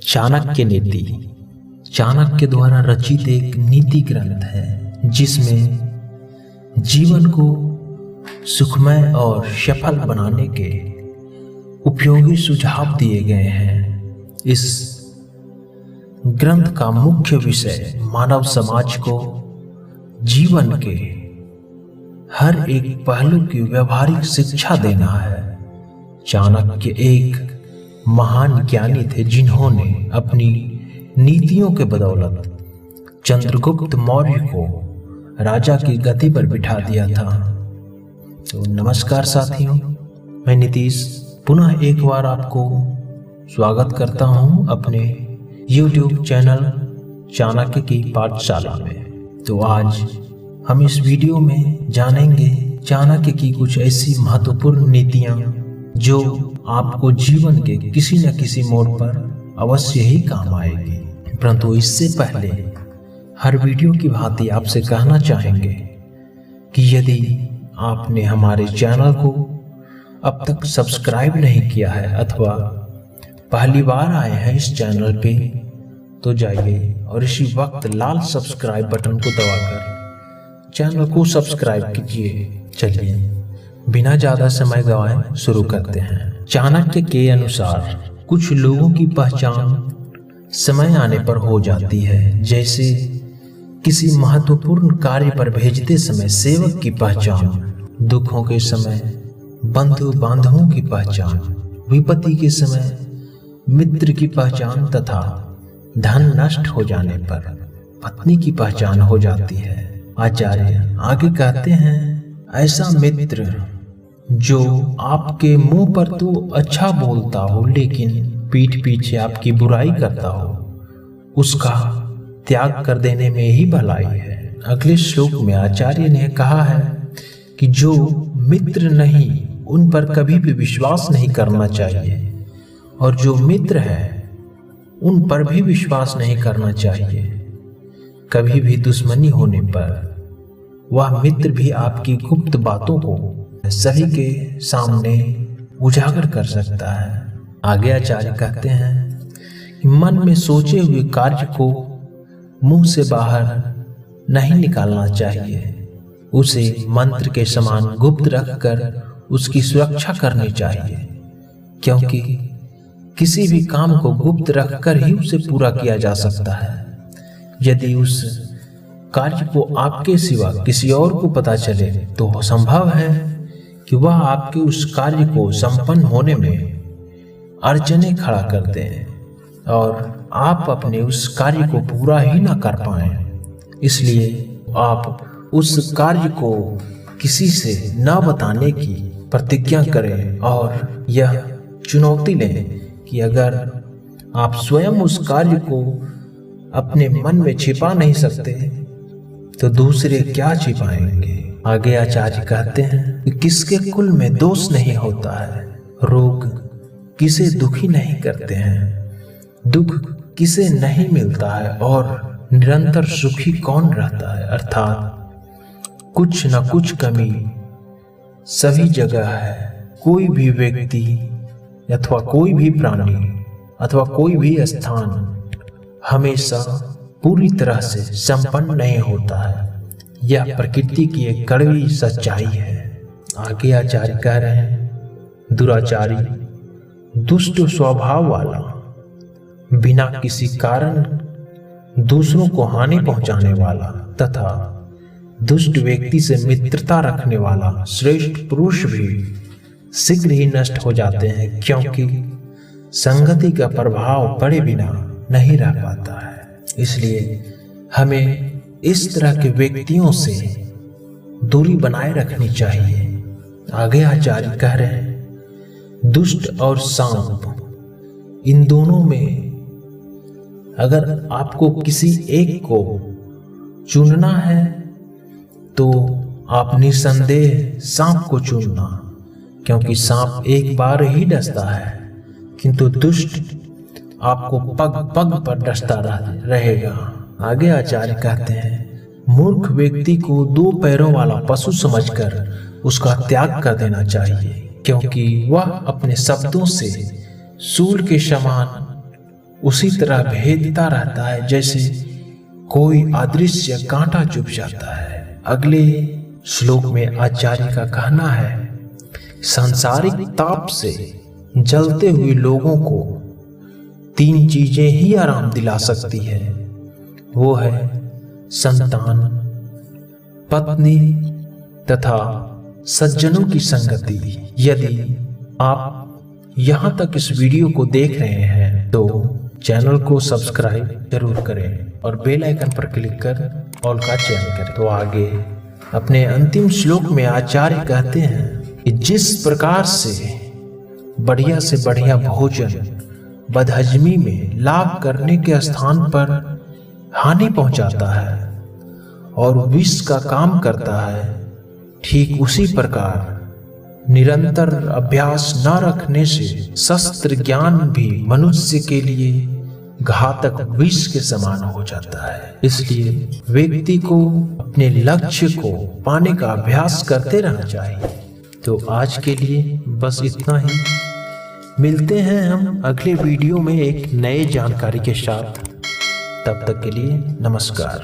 चाणक्य नीति चाणक्य द्वारा रचित एक नीति ग्रंथ है जिसमें जीवन को सुखमय और सफल बनाने के उपयोगी सुझाव दिए गए हैं। इस ग्रंथ का मुख्य विषय मानव समाज को जीवन के हर एक पहलू की व्यवहारिक शिक्षा देना है। चाणक्य एक महान ज्ञानी थे जिन्होंने अपनी नीतियों के बदौलत चंद्रगुप्त मौर्य को राजा की गद्दी पर बिठा दिया था। तो नमस्कार साथियों, मैं नीतीश पुनः एक बार आपको स्वागत करता हूं अपने YouTube चैनल चाणक्य की पाठशाला में। तो आज हम इस वीडियो में जानेंगे चाणक्य की कुछ ऐसी महत्वपूर्ण नीतियां जो आपको जीवन के किसी न किसी मोड़ पर अवश्य ही काम आएगी। परंतु इससे पहले हर वीडियो की भांति आपसे कहना चाहेंगे कि यदि आपने हमारे चैनल को अब तक सब्सक्राइब नहीं किया है अथवा पहली बार आए हैं इस चैनल पे, तो जाइए और इसी वक्त लाल सब्सक्राइब बटन को दबाकर चैनल को सब्सक्राइब कीजिए। चलिए बिना ज्यादा समय गवाए शुरू करते हैं। चाणक्य के अनुसार कुछ लोगों की पहचान समय आने पर हो जाती है, जैसे किसी महत्वपूर्ण कार्य पर भेजते समय सेवक की पहचान, दुखों के समय बंधु बांधवों की पहचान, विपत्ति के समय मित्र की पहचान तथा धन नष्ट हो जाने पर पत्नी की पहचान हो जाती है। आचार्य आगे कहते हैं, ऐसा मित्र जो आपके मुंह पर तो अच्छा बोलता हो लेकिन पीठ पीछे आपकी बुराई करता हो, उसका त्याग कर देने में ही भलाई है। अगले श्लोक में आचार्य ने कहा है कि जो मित्र नहीं उन पर कभी भी विश्वास नहीं करना चाहिए, और जो मित्र है उन पर भी विश्वास नहीं करना चाहिए। कभी भी दुश्मनी होने पर वह मित्र भी आपकी गुप्त बातों को सभी के सामने उजागर कर सकता है। आगे आचार्य कहते हैं कि मन में सोचे हुए कार्य को मुंह से बाहर नहीं निकालना चाहिए, उसे मंत्र के समान गुप्त रखकर उसकी सुरक्षा करनी चाहिए, क्योंकि किसी भी काम को गुप्त रखकर ही उसे पूरा किया जा सकता है। यदि उस कार्य को आपके सिवा किसी और को पता चले तो संभव है कि वह आपके उस कार्य को संपन्न होने में अड़चनें खड़ा कर दें और आप अपने उस कार्य को पूरा ही ना कर पाएं। इसलिए आप उस कार्य को किसी से न बताने की प्रतिज्ञा करें और यह चुनौती लें कि अगर आप स्वयं उस कार्य को अपने मन में छिपा नहीं सकते तो दूसरे क्या छिपाएंगे। आगे आचार्य कहते हैं कि किसके कुल में दोष नहीं होता है, रोग किसे दुखी नहीं करते हैं, दुख किसे नहीं मिलता है और निरंतर सुखी कौन रहता है। अर्थात कुछ न कुछ कमी सभी जगह है। कोई भी व्यक्ति अथवा कोई भी प्राणी अथवा कोई भी स्थान हमेशा पूरी तरह से संपन्न नहीं होता है। यह प्रकृति की एक कड़वी सच्चाई है। आगे आचार्य कह रहे हैं, दुराचारी, दुष्ट स्वभाव वाला, बिना किसी कारण दूसरों को हानि पहुंचाने वाला तथा दुष्ट व्यक्ति से मित्रता रखने वाला श्रेष्ठ पुरुष भी शीघ्र ही नष्ट हो जाते हैं, क्योंकि संगति का प्रभाव पड़े बिना नहीं रह पाता है। इसलिए हमें इस तरह के व्यक्तियों से दूरी बनाए रखनी चाहिए। आगे आचार्य कह रहे हैं, दुष्ट और सांप, इन दोनों में अगर आपको किसी एक को चुनना है तो आप निसंदेह सांप को चुनना, क्योंकि सांप एक बार ही डसता है, किंतु दुष्ट आपको पग पग पर डसता रहेगा। आगे आचार्य कहते हैं, मूर्ख व्यक्ति को दो पैरों वाला पशु समझकर उसका त्याग कर देना चाहिए, क्योंकि वह अपने शब्दों से सूल के समान उसी तरह भेदता रहता है जैसे कोई अदृश्य कांटा चुभ जाता है। अगले श्लोक में आचार्य का कहना है, सांसारिक ताप से जलते हुए लोगों को 3 चीजें ही आराम दिला सकती है। वो है संतान, पत्नी तथा सज्जनों की संगति। यदि आप यहाँ तक इस वीडियो को देख रहे हैं तो चैनल को सब्सक्राइब जरूर करें और बेल आइकन पर क्लिक कर ऑल का चयन करें। तो आगे अपने अंतिम श्लोक में आचार्य कहते हैं कि जिस प्रकार से बढ़िया भोजन बदहजमी में लाभ करने के स्थान पर हानि पहुंचाता है और विष का काम करता है, ठीक उसी प्रकार निरंतर अभ्यास न रखने से शस्त्र ज्ञान भी मनुष्य के लिए घातक विष के समान हो जाता है। इसलिए व्यक्ति को अपने लक्ष्य को पाने का अभ्यास करते रहना चाहिए। तो आज के लिए बस इतना ही। मिलते हैं हम अगले वीडियो में एक नए जानकारी के साथ। तब तक के लिए नमस्कार।